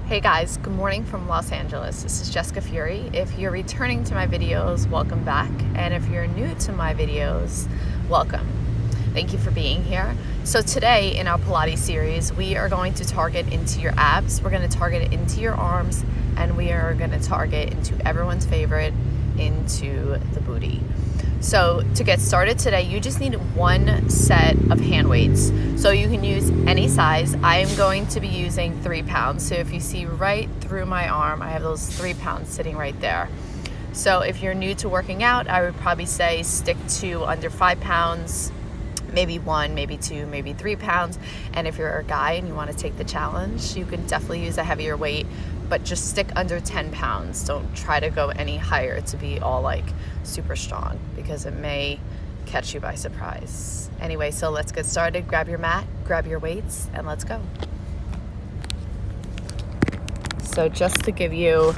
Hey guys, good morning from Los Angeles. This is Jessica Fury. If you're returning to my videos, welcome back. And if you're new to my videos, welcome. Thank you for being here. So today in our Pilates series, we are going to target into your abs, we're going to target it into your arms, and we are going to target into everyone's favorite, into the booty. So to get started today, you just need one set of hand weights. So you can use any size. I am going to be using 3 pounds. So if you see right through my arm, I have those 3 pounds sitting right there. So if you're new to working out, I would probably say stick to under 5 pounds, maybe 1, maybe 2, maybe 3 pounds. And if you're a guy and you want to take the challenge, you can definitely use a heavier weight, but just stick under 10 pounds. Don't try to go any higher to be all like super strong, because it may catch you by surprise. Anyway, so let's get started. Grab your mat, grab your weights, and let's go. So just to give you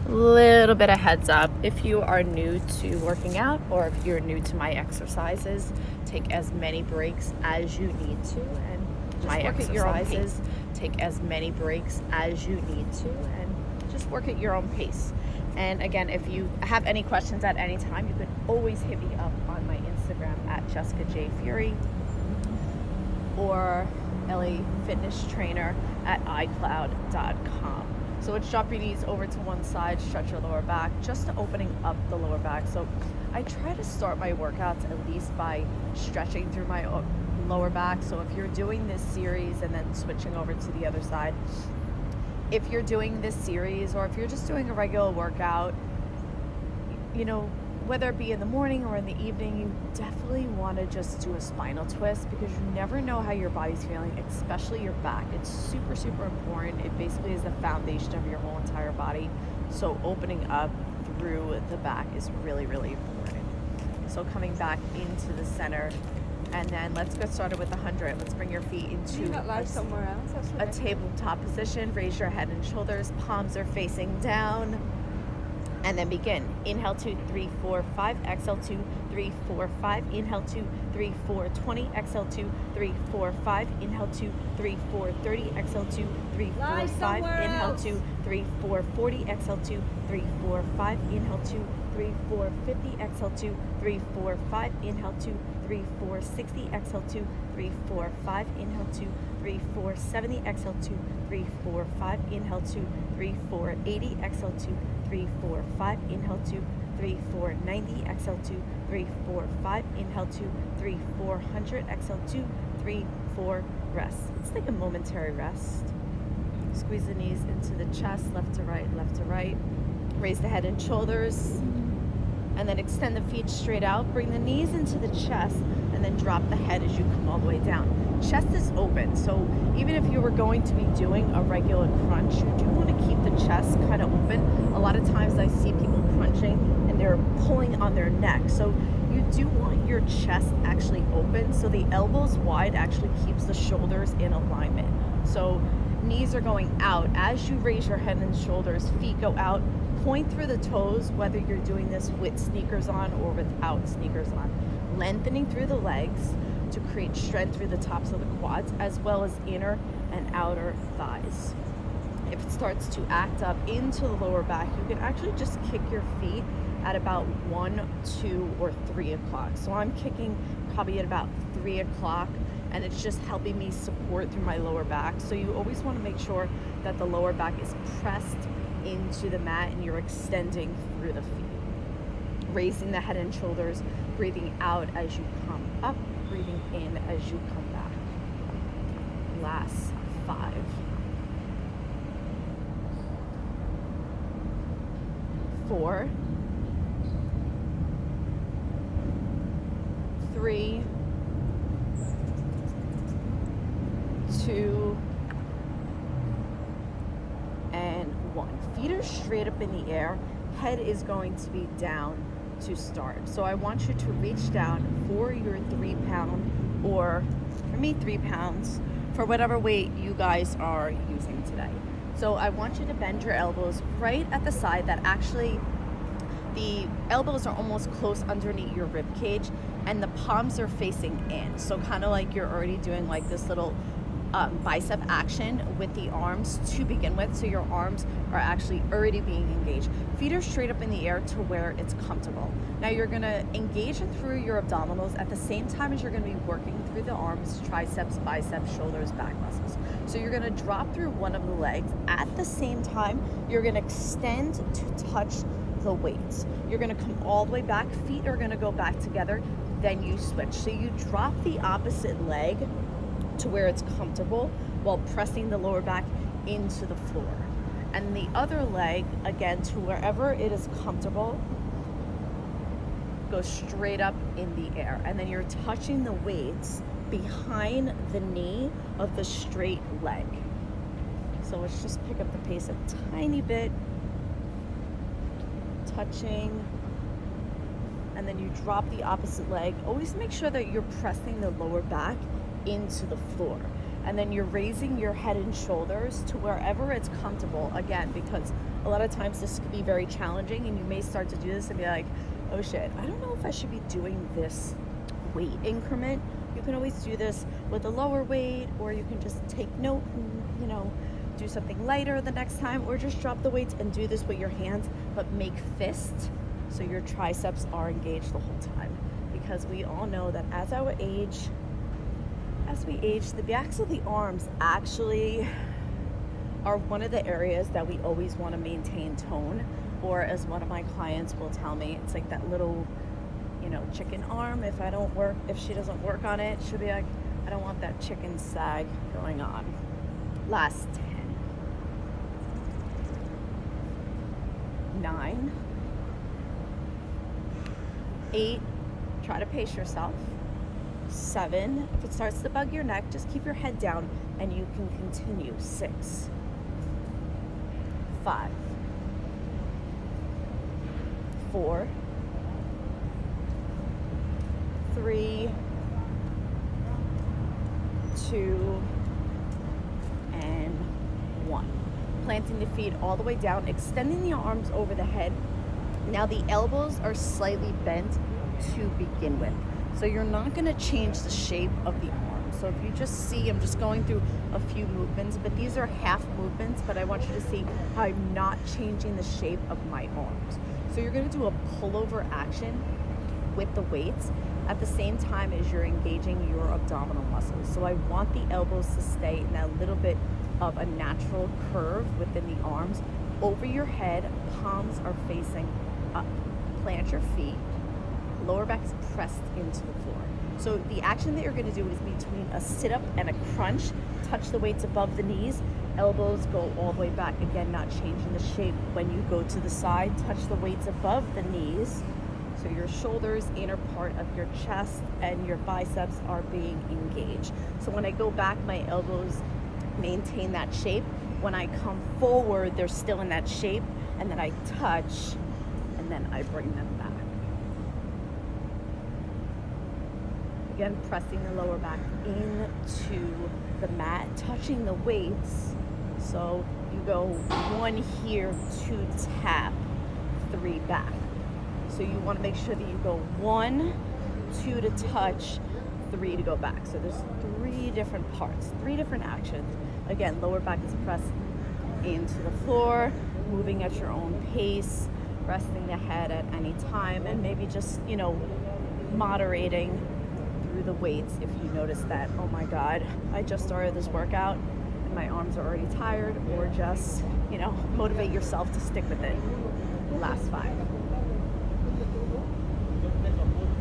a little bit of heads up, if you are new to working out or if you're new to my exercises, take as many breaks as you need to, and my exercises take as many breaks as you need to, and just work at your own pace. And again, if you have any questions at any time, you can always hit me up on my Instagram at Jessica J Fury or LA Fitness Trainer at iCloud.com. So let's drop your knees over to one side, stretch your lower back, just opening up the lower back. So I try to start my workouts at least by stretching through my lower back. So if you're doing this series and then switching over to the other side, if you're doing this series or if you're just doing a regular workout, you know, whether it be in the morning or in the evening, you definitely want to just do a spinal twist, because you never know how your body's feeling, especially your back. It's super, super important. It basically is the foundation of your whole entire body. So opening up through the back is really, really important. So coming back into the center, and then let's get started with 100. Let's bring your feet into a tabletop position. Raise your head and shoulders. Palms are facing down. And then begin. Inhale 2, 3, 4, 5. Exhale 2, 3, 4, 5. Inhale 2, 3, 4, 20. Exhale 2, 3, 4, 5. Inhale 2, 3, 4, 30. Exhale 2, 3, 4, 5. Inhale 2, 3, 4, 40. Exhale 2, 3, 4, 5. Inhale 2, 3, 4, 50. Exhale 2, 3, 4, 5. Inhale 2, 3, 4, 60. Exhale 2, 3, 4, 5. Inhale 2, 3, 4, 70. Exhale 2, 3, 4, 5. Inhale 2, 3, 4, 80. Exhale 2, 3, 4, 5. Inhale 2, 3, 4, 90. Exhale 2, 3, 4, 5. Inhale 2, 3, 400. Exhale 2, 3, 4. Rest. Let's take a momentary rest. Squeeze the knees into the chest, left to right, left to right. Raise the head and shoulders. And then extend the feet straight out. Bring the knees into the chest, and then drop the head as you come all the way down. Chest is open, so even if you were going to be doing a regular crunch, you do want to keep the chest kind of open. A lot of times I see people crunching and they're pulling on their neck. So you do want your chest actually open, so the elbows wide actually keeps the shoulders in alignment. So knees are going out. As you raise your head and shoulders, feet go out. Point through the toes, whether you're doing this with sneakers on or without sneakers on. Lengthening through the legs to create strength through the tops of the quads, as well as inner and outer thighs. If it starts to act up into the lower back, you can actually just kick your feet at about 1, 2, or 3 o'clock. So I'm kicking probably at about 3 o'clock, and it's just helping me support through my lower back. So you always want to make sure that the lower back is pressed into the mat and you're extending through the feet. Raising the head and shoulders, breathing out as you come up, breathing in as you come back. Last 5. 4. 3. 2. And 1. Feet are straight up in the air. Head is going to be down to start. So I want you to reach down for your 3 pound, or for me 3 pounds, for whatever weight you guys are using today. So I want you to bend your elbows right at the side that actually the elbows are almost close underneath your rib cage and the palms are facing in. So kind of like you're already doing like this little bicep action with the arms to begin with, so your arms are actually already being engaged. Feet are straight up in the air to where it's comfortable. Now you're gonna engage through your abdominals at the same time as you're gonna be working through the arms, triceps, biceps, shoulders, back muscles. So you're gonna drop through one of the legs. At the same time, you're gonna extend to touch the weights. You're gonna come all the way back, feet are gonna go back together, then you switch. So you drop the opposite leg to where it's comfortable while pressing the lower back into the floor. And the other leg, again, to wherever it is comfortable, goes straight up in the air. And then you're touching the weights behind the knee of the straight leg. So let's just pick up the pace a tiny bit, touching, and then you drop the opposite leg. Always make sure that you're pressing the lower back into the floor, and then you're raising your head and shoulders to wherever it's comfortable, again, because a lot of times this could be very challenging and you may start to do this and be like, oh shit, I don't know if I should be doing this weight increment. You can always do this with a lower weight, or you can just take note and, you know, do something lighter the next time, or just drop the weights and do this with your hands, but make fists so your triceps are engaged the whole time, because we all know that as we age, the backs of the arms actually are one of the areas that we always want to maintain tone, or as one of my clients will tell me, it's like that little, you know, chicken arm. If she doesn't work on it, she'll be like, I don't want that chicken sag going on. Last 10, 9, 8, try to pace yourself. 7, if it starts to bug your neck, just keep your head down and you can continue. 6, 5, 4, 3, 2, and 1. Planting the feet all the way down, extending the arms over the head. Now the elbows are slightly bent to begin with, so you're not going to change the shape of the arm. So if you just see, I'm just going through a few movements, but these are half movements, but I want you to see how I'm not changing the shape of my arms. So you're going to do a pullover action with the weights at the same time as you're engaging your abdominal muscles. So I want the elbows to stay in that little bit of a natural curve within the arms. Over your head, palms are facing up. Plant your feet, lower back is pressed into the floor. So the action that you're going to do is between a sit-up and a crunch. Touch the weights above the knees, elbows go all the way back. Again, not changing the shape. When you go to the side, touch the weights above the knees. So your shoulders, inner part of your chest, and your biceps are being engaged. So when I go back, my elbows maintain that shape. When I come forward, they're still in that shape, and then I touch, and then I bring them back. Again, pressing the lower back into the mat, touching the weights. So you go 1 here, 2 tap, 3 back. So you want to make sure that you go 1, 2 to touch, 3 to go back. So there's 3 different parts, 3 different actions. Again, lower back is pressed into the floor, moving at your own pace, resting the head at any time, and maybe just, you know, moderating through the weights if you notice that, oh my God, I just started this workout and my arms are already tired, or just, you know, motivate yourself to stick with it. Last 5,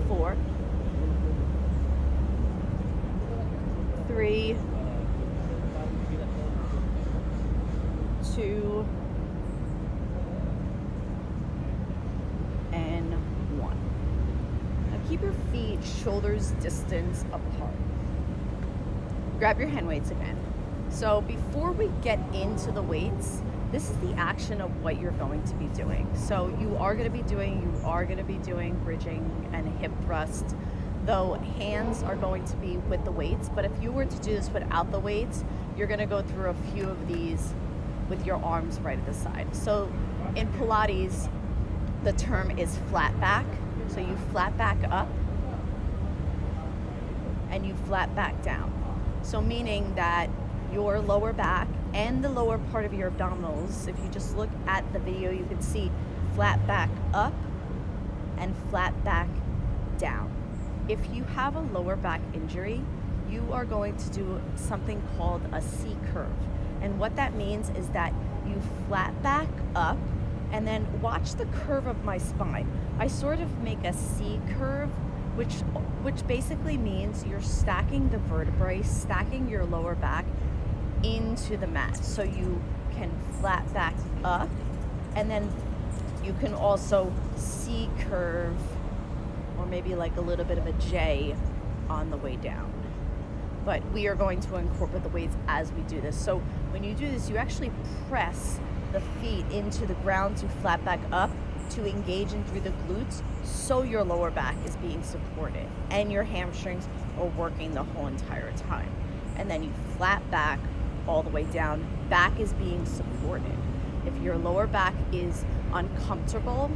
4, 3, 2, and 1. Now keep your feet shoulders distance apart. Grab your hand weights again. So before we get into the weights, this is the action of what you're going to be doing. So you are going to be doing bridging and hip thrust, though hands are going to be with the weights. But if you were to do this without the weights, you're going to go through a few of these with your arms right at the side. So in Pilates, the term is flat back. So you flat back up and you flat back down. So meaning that your lower back and the lower part of your abdominals. If you just look at the video, you can see flat back up and flat back down. If you have a lower back injury, you are going to do something called a C curve. And what that means is that you flat back up, and then watch the curve of my spine. I sort of make a C curve, which basically means you're stacking the vertebrae, stacking your lower back into the mat. So you can flat back up, and then you can also C curve, or maybe like a little bit of a J on the way down. But we are going to incorporate the weights as we do this. So when you do this, you actually press the feet into the ground to flat back up, to engage in through the glutes, so your lower back is being supported and your hamstrings are working the whole entire time. And then you flat back all the way down. Back is being supported. If your lower back is uncomfortable,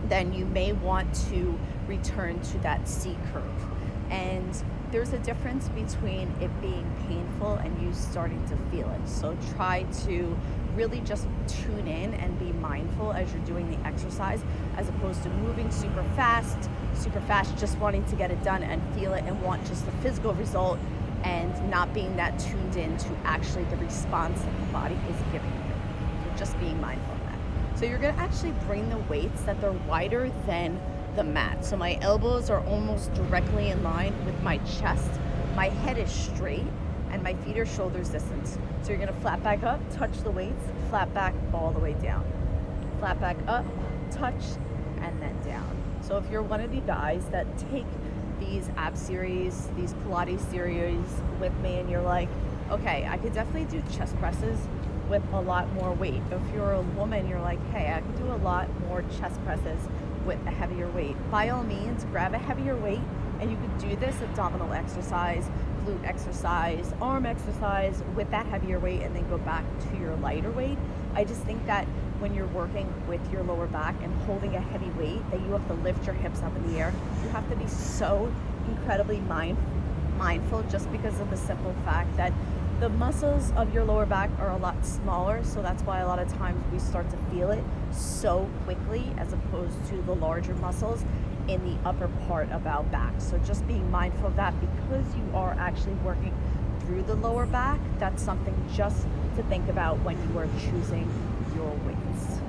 then you may want to return to that C curve. And there's a difference between it being painful and you starting to feel it. So try to really just tune in and be mindful as you're doing the exercise, as opposed to moving super fast, just wanting to get it done and feel it and want just the physical result, and not being that tuned in to actually the response that the body is giving you. So just being mindful of that. So you're gonna actually bring the weights that they're wider than the mat. So my elbows are almost directly in line with my chest. My head is straight and my feet are shoulders distance. So you're gonna flat back up, touch the weights, flat back all the way down. Flat back up, touch, and then down. So if you're one of the guys that take these ab series, these Pilates series with me, and you're like, okay, I could definitely do chest presses with a lot more weight. If you're a woman, you're like, hey, I could do a lot more chest presses with a heavier weight. By all means, grab a heavier weight, and you could do this abdominal exercise, glute exercise, arm exercise with that heavier weight, and then go back to your lighter weight. I just think that when you're working with your lower back and holding a heavy weight, that you have to lift your hips up in the air. You have to be so incredibly mindful, just because of the simple fact that the muscles of your lower back are a lot smaller, so that's why a lot of times we start to feel it so quickly, as opposed to the larger muscles in the upper part of our back. So just being mindful of that, because you are actually working through the lower back. That's something just to think about when you are choosing your weights.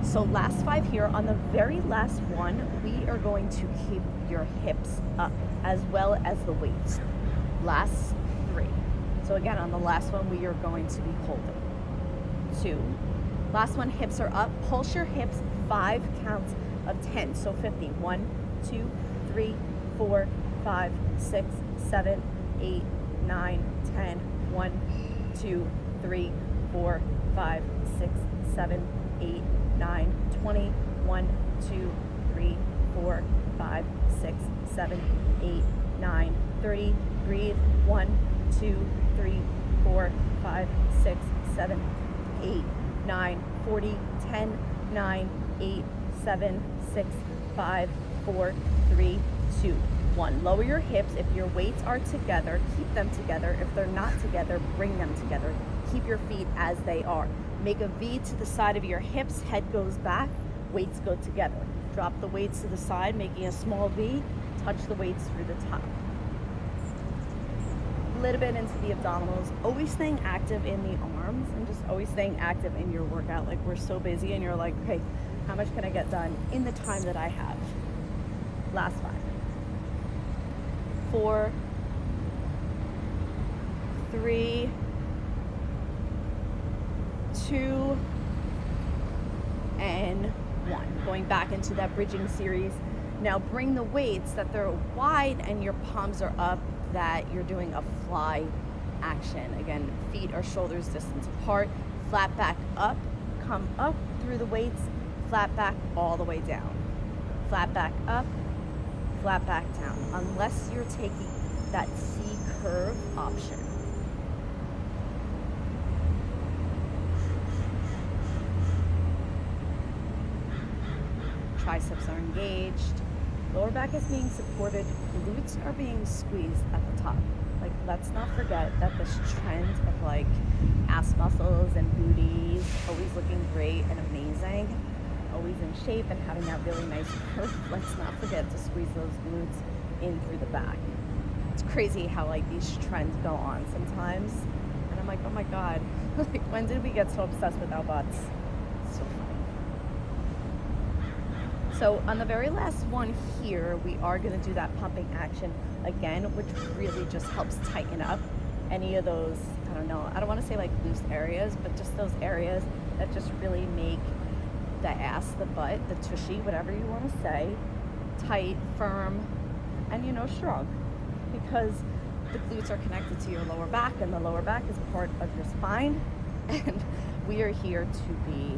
So last 5 here. On the very last one, we are going to keep your hips up as well as the weights. Last 3. So again, on the last one, we are going to be holding 2. Last one, hips are up. Pulse your hips 5 counts of 10. So 50. 1, 2, 3, 4, 5, 6, 7, 8, 9, 10. 1, 2, 3, 4, 5, 6, 7, 8, 9, 20. 1, 2, 3, 4, 5, 6, 7, 8, 9, 30. Breathe. 1, 2, 3, 4, 5, 6, 7, 8, 9, 40, 10, 9, 8, 7, 6, 5, 4, 3, 2, 1. Lower your hips. If your weights are together, keep them together. If they're not together, bring them together. Keep your feet as they are. Make a V to the side of your hips. Head goes back. Weights go together. Drop the weights to the side, making a small V. Touch the weights through the top. A little bit into the abdominals. Always staying active in the arms, and just always staying active in your workout. Like, we're so busy and you're like, okay, how much can I get done in the time that I have? Last 5. 4, 3, 2, and 1. Going back into that bridging series. Now bring the weights that they're wide and your palms are up, that you're doing a fly action. Again, feet are shoulders distance apart. Flat back up, come up through the weights, flat back all the way down. Flat back up, flat back down, unless you're taking that C curve option. Triceps are engaged. Lower back is being supported. Glutes are being squeezed at the top. Like, let's not forget that this trend of like ass muscles and booties always looking great and amazing, always in shape and having that really nice curve, let's not forget to squeeze those glutes in through the back. It's crazy how like these trends go on sometimes, and I'm like, oh my god, like when did we get so obsessed with our butts? So funny. So on the very last one here, we are going to do that pumping action again, which really just helps tighten up any of those, I don't know, I don't want to say like loose areas, but just those areas that just really make the ass, the butt, the tushy, whatever you want to say, tight, firm, and strong, because the glutes are connected to your lower back, and the lower back is part of your spine, and we are here to be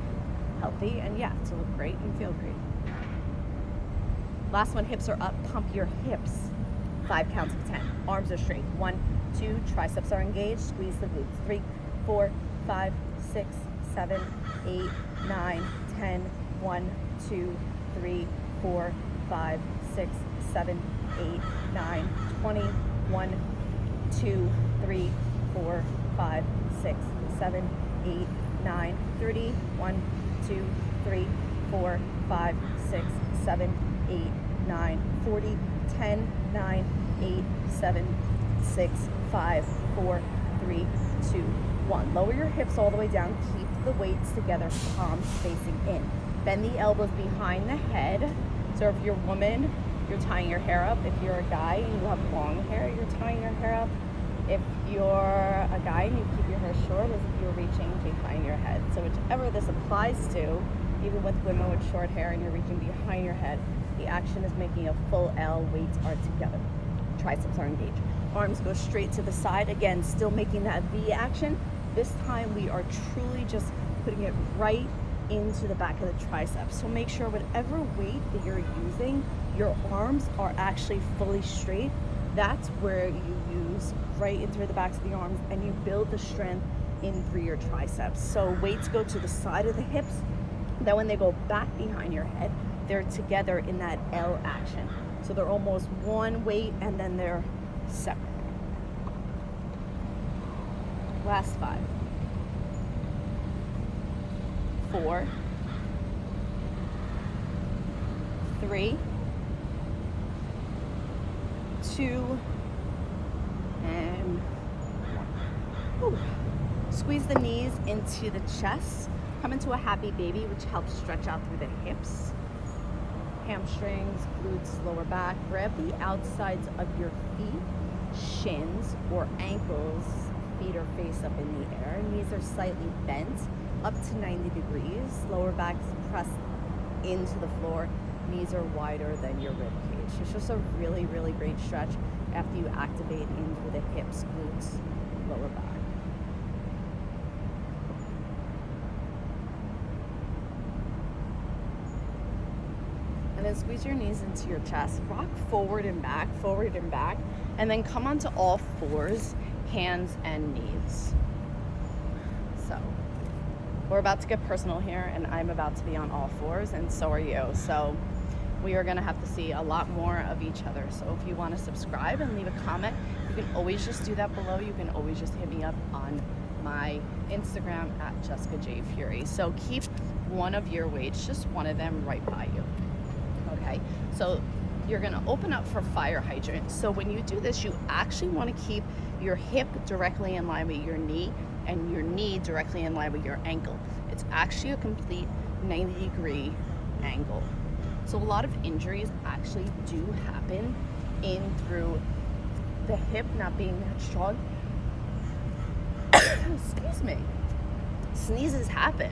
healthy and to look great and feel great. Last one, hips are up, pump your hips. 5 counts of 10. Arms are straight. 1, 2, triceps are engaged, squeeze the glutes. 3, 4, 5, 6, 7, 8, 9, 10. 1, 2, 3, 4, 5, 6, 7, 8, 9, 20. 1, 2, 3, 4, 5, 6, 7, 8, 9, 30. 1, 2, 3, 4, 5, 6, 7, 8, 9, 40, 10, 9, 8, 7, 6, 5, 4, 3, 2, 1. Lower your hips all the way down. Keep the weights together, palms facing in. Bend the elbows behind the head. So if you're a woman, you're tying your hair up. If you're a guy and you have long hair, you're tying your hair up. If you're a guy and you keep your hair short, as if you're reaching behind your head. So whichever this applies to, even with women with short hair and you're reaching behind your head, the action is making a full L, weights are together. Triceps are engaged. Arms go straight to the side. Again, still making that V action. This time we are truly just putting it right into the back of the triceps. So make sure whatever weight that you're using, your arms are actually fully straight. That's where you use right into the backs of the arms, and you build the strength in through your triceps. So weights go to the side of the hips. Then when they go back behind your head, they're together in that L action. So they're almost one weight and then they're separate. Last 5. 4, 3, 2, and 1. Ooh. Squeeze the knees into the chest. Come into a happy baby, which helps stretch out through the hips, hamstrings, glutes, lower back. Grab the outsides of your feet, shins or ankles. Feet are face up in the air. Knees are slightly bent up to 90 degrees. Lower back is pressed into the floor. Knees are wider than your rib cage. It's just a really, really great stretch after you activate in through the hips, glutes, lower back. And then squeeze your knees into your chest. Rock forward and back, and then come onto all fours, hands and knees. So we're about to get personal here, and I'm about to be on all fours, and so are you. So we are going to have to see a lot more of each other. So if you want to subscribe and leave a comment, you can always just do that below. You can always just hit me up on my Instagram at Jessica J. Fury. So keep one of your weights, just one of them, right by you. Okay, so you're going to open up for fire hydrant. So when you do this, you actually want to keep your hip directly in line with your knee and your knee directly in line with your ankle. It's actually a complete 90-degree angle. So a lot of injuries actually do happen in through the hip not being that strong. Excuse me. Sneezes happen.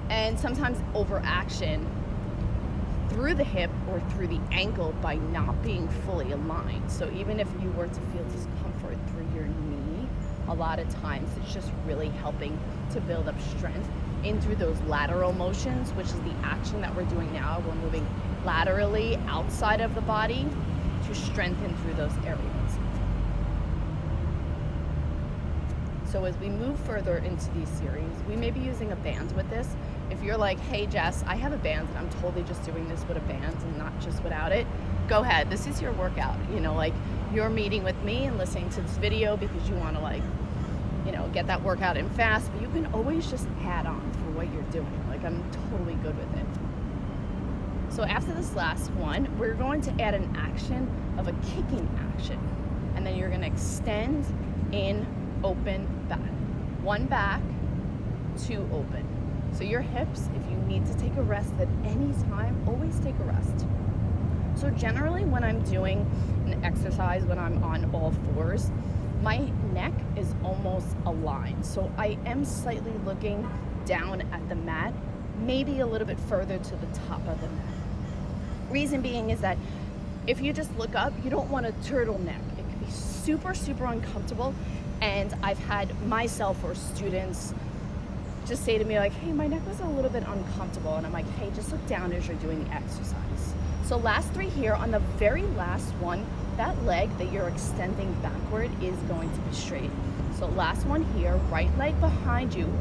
And sometimes overaction through the hip or through the ankle by not being fully aligned. So even if you were to feel discomfort through your knee, a lot of times it's just really helping to build up strength in through those lateral motions, which is the action that we're doing now. We're moving laterally outside of the body to strengthen through those areas. So as we move further into these series, we may be using a band with this. If you're like, hey Jess, I have a band and I'm totally just doing this with a band and not just without it, go ahead. This is your workout. You know, like you're meeting with me and listening to this video because you want to like, you know, get that workout in fast, but you can always just add on for what you're doing. Like I'm totally good with it. So after this last one, we're going to add an action of a kicking action. And then you're gonna extend in, open, back. One back, two open. So your hips, if you need to take a rest at any time, always take a rest. So generally when I'm doing an exercise, when I'm on all fours, my neck is almost aligned. So I am slightly looking down at the mat, maybe a little bit further to the top of the mat. Reason being is that if you just look up, you don't want a turtleneck. It can be super, super uncomfortable. And I've had myself or students just say to me like, hey, my neck was a little bit uncomfortable. And I'm like, hey, just look down as you're doing the exercise. So last three here, on the very last one, that leg that you're extending backward is going to be straight. So last one here, right leg behind you,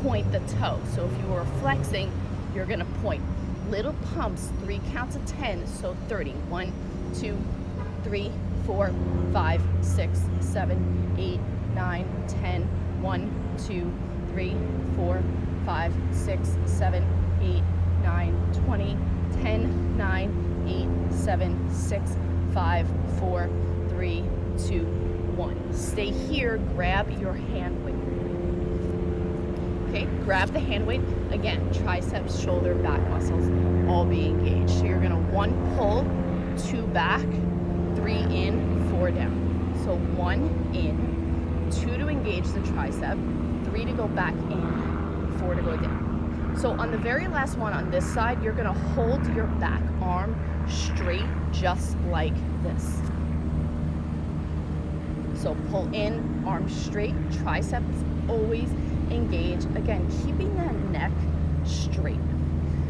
point the toe. So if you were flexing, you're gonna point. Little pumps, 3 counts of 10, so 30. 1, 2, 3, 4, 5, 6, 7, 8, 9, 10. 1, 2, 3, 4, 5, 6, 7, 8, 9, 20, 10, 9, 8, 7, 6, 5, 4, 3, 2, 1. Stay here, grab your hand weight. Okay, grab the hand weight. Again, triceps, shoulder, back muscles all be engaged. So you're gonna 1 pull, 2 back, 3 in, 4 down. So 1 in, 2 to engage the tricep, 3 to go back in, 4 to go down. So on the very last one on this side, you're gonna hold your back arm straight just like this. So pull in, arm straight, triceps always engage. Again, keeping that neck straight.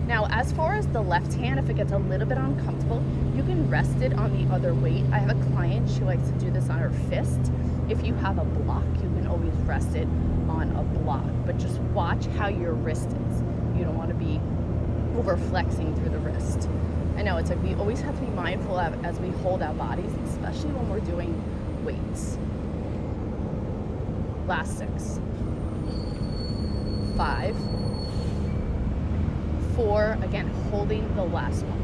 Now, as far as the left hand, if it gets a little bit uncomfortable, you can rest it on the other weight. I have a client, she likes to do this on her fist. If you have a block, you can always rest it on a block, but just watch how your wrist is. You don't want to be over flexing through the wrist. I know it's like we always have to be mindful of as we hold our bodies, especially when we're doing weights. Last 6. 5, 4, again, holding the last one.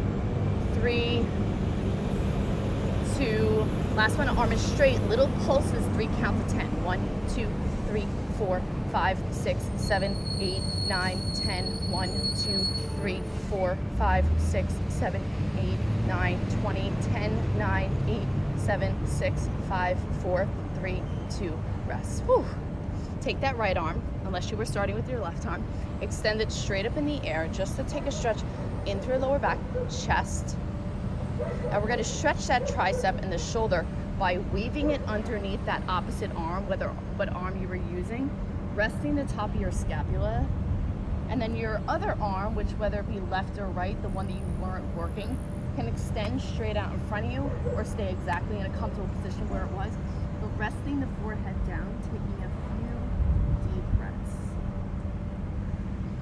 3, 2, last one, arm is straight, little pulses, 3 counts of 10. 1, 2, 3, 4, 5, 6, 7, 8, 9, 10. 1, 2, 3, 4, 5, 6, 7, 8, 9, 20, 10, 9, 8, 7, 6, 5, 4, 3, 2, rest. Whew. Take that right arm, unless you were starting with your left arm, extend it straight up in the air just to take a stretch in through your lower back, chest. And we're going to stretch that tricep and the shoulder by weaving it underneath that opposite arm, what arm you were using, resting the top of your scapula. And then your other arm, which whether it be left or right, the one that you weren't working, can extend straight out in front of you or stay exactly in a comfortable position where it was. But resting the forehead down, taking a few deep breaths.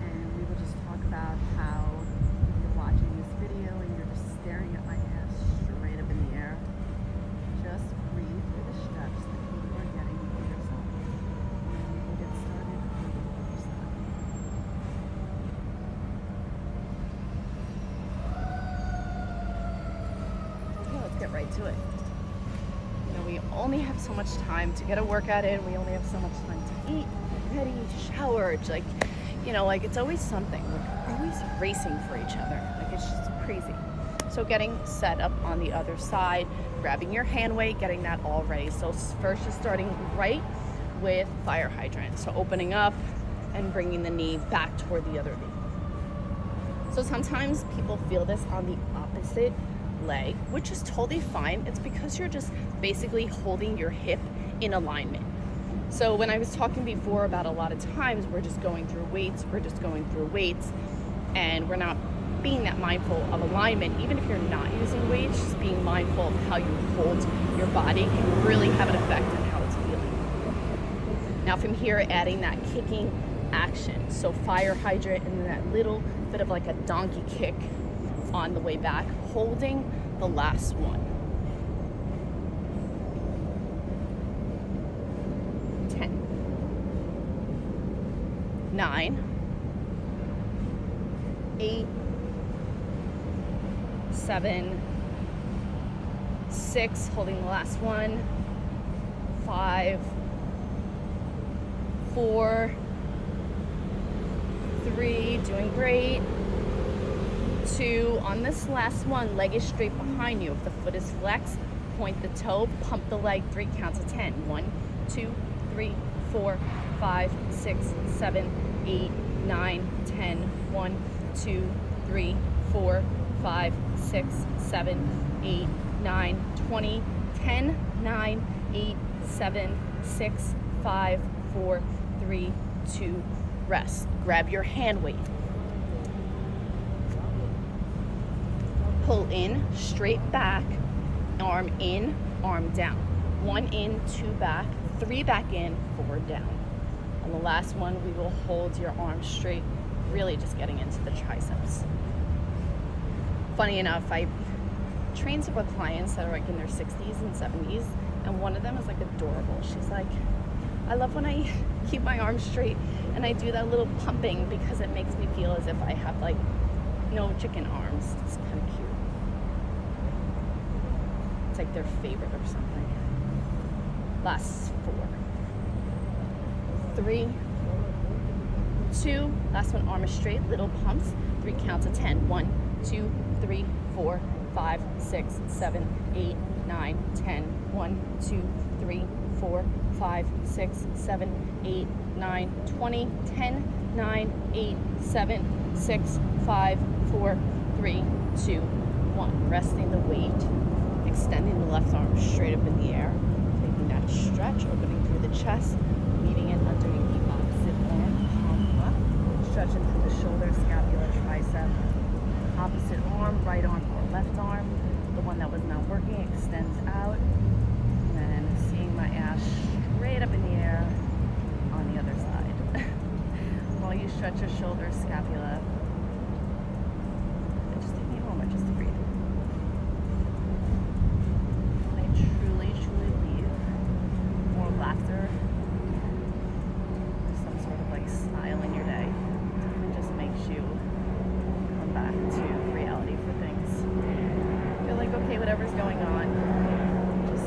And we will just talk about how if you're watching this video and you're just staring at my ass straight up in the air, just breathe through the steps that you are getting for yourself. And we'll get started on the other side. Okay, let's get right to it. We only have so much time to get a workout in. We only have so much time to eat, get ready, shower. It's like, like it's always something. We're always racing for each other. Like it's just crazy. So getting set up on the other side, grabbing your hand weight, getting that all ready. So first just starting right with fire hydrant. So opening up and bringing the knee back toward the other knee. So sometimes people feel this on the opposite leg, which is totally fine. It's because you're just basically holding your hip in alignment. So when I was talking before about a lot of times we're just going through weights, and we're not being that mindful of alignment. Even if you're not using weights, just being mindful of how you hold your body can really have an effect on how it's feeling. Now from here, adding that kicking action. So fire hydrant and then that little bit of like a donkey kick on the way back, holding the last one. 10, 9, 8, 7, 6, holding the last one, 5, 4, 3, doing great, 2, on this last one, leg is straight behind you. If the foot is flexed, point the toe, pump the leg, 3 counts of 10. 1, 2, 3, 4, 5, 6, 7, 8, 9, 10. 1, 2, 3, 4, 5, 6, 7, 8, 9, 20, 10, 9, 8, 7, 6, 5, 4, 3, 2, rest. Grab your hand weight. Pull in, straight back, arm in, arm down. 1 in, 2 back, 3 back in, 4 down. On the last one, we will hold your arms straight, really just getting into the triceps. Funny enough, I train some with clients that are like in their 60s and 70s, and one of them is like adorable. She's like, I love when I keep my arms straight and I do that little pumping because it makes me feel as if I have like no chicken arms. It's kind of cute. It's like their favorite or something. Last 4, 3, 2, last one, arm is straight, little pumps, 3 counts of 10. 1, 2, 3, 4, 5, 6, 7, 8, 9, 10. 1, 2, 3, 4, 5, 6, 7, 8, 9, 20, 10, 9, 8, 7, 6, 5, 4, 3, 2, 1. Resting the weight, extending the left arm straight up in the air, taking that stretch, opening through the chest, meeting it underneath the opposite arm, palm up, stretching through the shoulder, scapula, tricep, opposite arm, right arm or left arm. The one that was not working extends out, and then seeing my ass straight up in the air on the other side. While you stretch your shoulder, scapula, and just take me a moment just to breathe. I truly believe more laughter, some sort of like smile in your day, it just makes you come back to reality for things. Feel like, okay, whatever's going on, just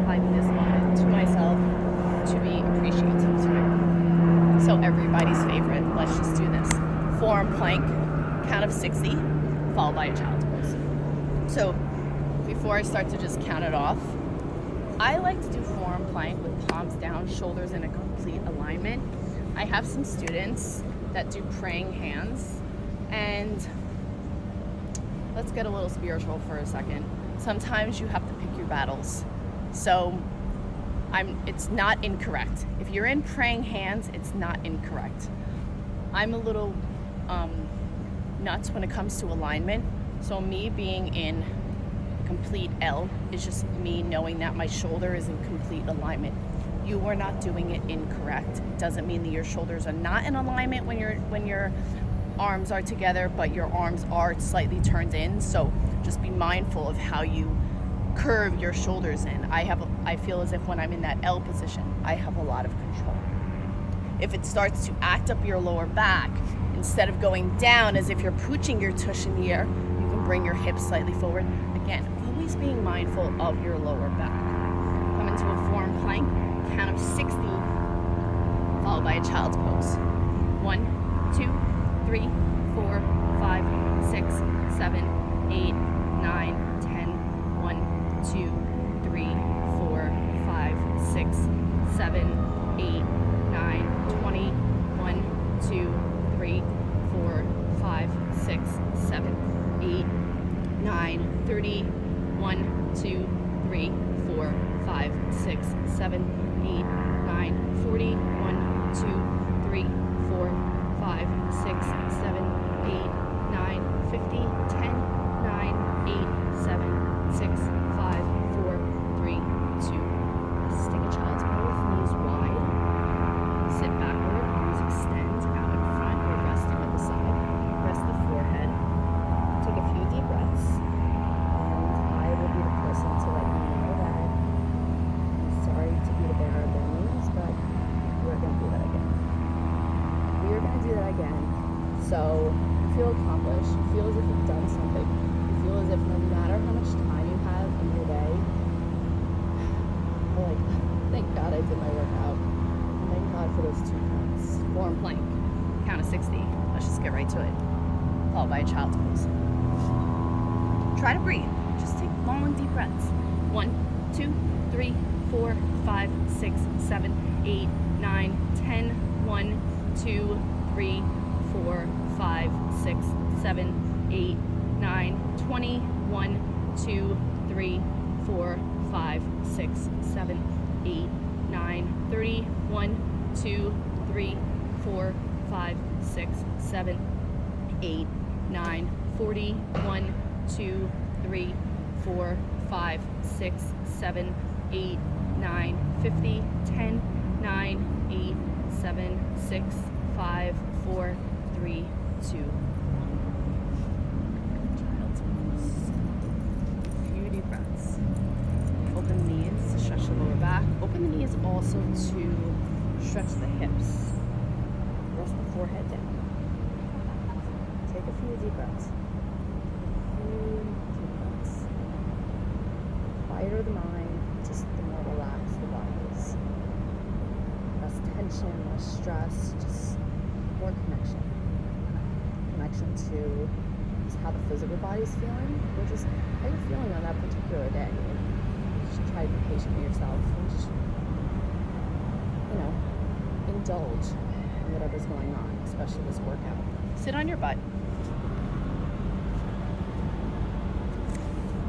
finding this moment to myself to be appreciative to. So everybody's favorite, let's just do this. Forearm plank, count of 60, followed by a child's pose. So before I start to just count it off, I like to do forearm plank with palms down, shoulders in a complete alignment. I have some students that do praying hands, and let's get a little spiritual for a second. Sometimes you have to pick your battles. So it's not incorrect. If you're in praying hands, it's not incorrect. I'm a little nuts when it comes to alignment. So me being in complete L is just me knowing that my shoulder is in complete alignment. You are not doing it incorrect. It doesn't mean that your shoulders are not in alignment when your arms are together, but your arms are slightly turned in. So just be mindful of how you curve your shoulders in. I feel as if when I'm in that L position, I have a lot of control. If it starts to act up your lower back, instead of going down as if you're pooching your tush in the air, you can bring your hips slightly forward. Again, always being mindful of your lower back. Come into a forearm plank, count of 60, followed by a child's pose. 1, 2, 3, 4, 5, 6, 7, 8, 9, 10. 1, 2, 3, 4, 5, 6, 7, 8, 9, 20. 1, 2, 3, 4, 5, 6, 7, 8, 9, 30. 1, 2, 3, 4, 5, 6, 7, 8, 9, 40. 1, 2, 3, 4, 5, 6, 7, 8, 9, 50. 10, 9, 8, So you feel accomplished, you feel as if you've done something, you feel as if no matter how much time you have in your day, you're like, thank God I did my workout. Thank God for those 2 counts. Form plank, count of 60. Let's just get right to it. Followed by a child's pose. Try to breathe. Just take long, deep breaths. 1, 2, 3, 4, 5, 6, 7, 8, 9, 10. 1, 2, 3, 4, 5, 6, 7, 8, 9, 20. 1, 2, 3, 4, 5, 6, 7, 8, 9, 30. 1, 2, 3, 4, 5, 6, 7, 8, 9, 40. 1, 2, 3, 4, 5, 6, 7, 8, 9, 50. 10, 9, 8, 7, 6, 5, 4, 3, 2. Child's pose. A few deep breaths. Open the knees to stretch the lower back. Open the knees also to stretch the hips. Rest the forehead down. Take a few deep breaths. The quieter the mind, just the more relaxed the body is. Less tension, less stress, just more connection. Connection to just how the physical body's feeling, or just how you're feeling on that particular day. And just try to be patient with yourself and just, indulge in whatever's going on, especially this workout. Sit on your butt.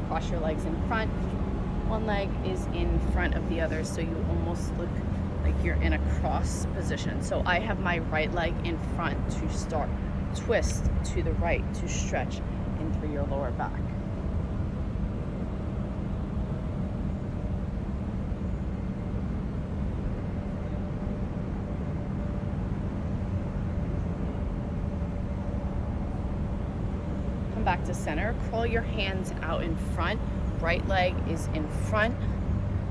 Cross your legs in front. One leg is in front of the other, so you almost look like you're in a cross position. So I have my right leg in front to start. Twist to the right to stretch in through your lower back. Come back to center. Crawl your hands out in front. Right leg is in front.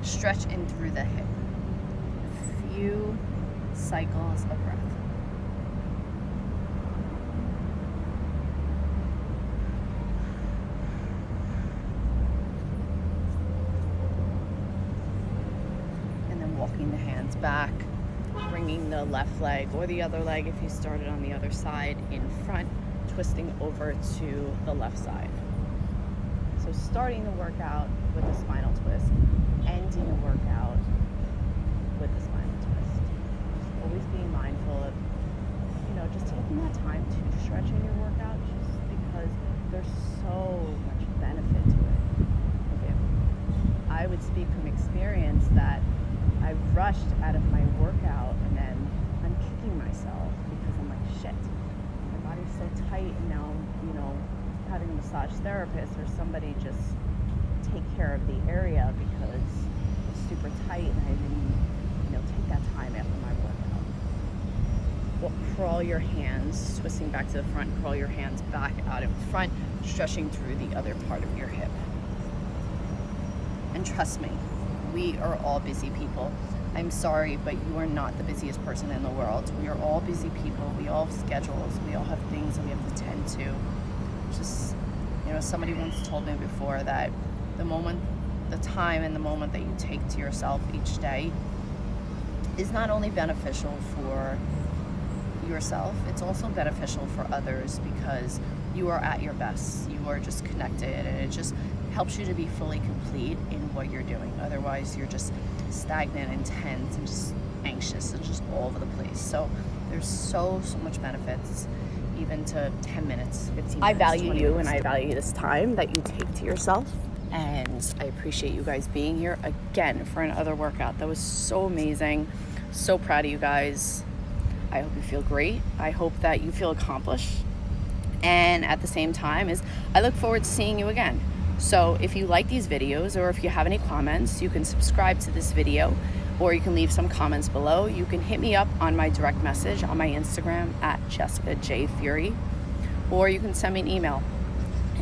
Stretch in through the hip. A few cycles of breath. And then walking the hands back, bringing the left leg or the other leg if you started on the other side in front, twisting over to the left side. So starting the workout with a spinal twist, ending the workout with a spinal twist. Just always being mindful of, just taking that time to stretch in your workout, just because there's so much benefit to it. Okay. I would speak from experience that I rushed out of my workout and then I'm kicking myself because I'm like, shit, my body's so tight, and now, having a massage therapist or somebody just take care of the area because it's super tight and I didn't, take that time after my workout. Well, crawl your hands, twisting back to the front, crawl your hands back out in front, stretching through the other part of your hip. And trust me, we are all busy people. I'm sorry, but you are not the busiest person in the world. We are all busy people. We all have schedules. We all have things that we have to tend to. Just, somebody once told me before that the time and the moment that you take to yourself each day is not only beneficial for yourself, it's also beneficial for others because you are at your best. You are just connected, and it just helps you to be fully complete in what you're doing. Otherwise, you're just stagnant and tense and just anxious and just all over the place. So there's so much benefits, even to 10 minutes, 15 minutes. I value you and I value this time that you take to yourself. And I appreciate you guys being here again for another workout. That was so amazing. So proud of you guys. I hope you feel great. I hope that you feel accomplished. And at the same time, I look forward to seeing you again. So if you like these videos or if you have any comments, you can subscribe to this video or you can leave some comments below. You can hit me up on my direct message on my Instagram at Jessica J. Fury, or you can send me an email,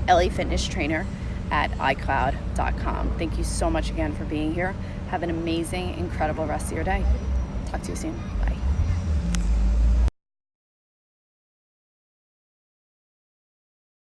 lafitnesstrainer@icloud.com. Thank you so much again for being here. Have an amazing, incredible rest of your day. Talk to you soon. Bye.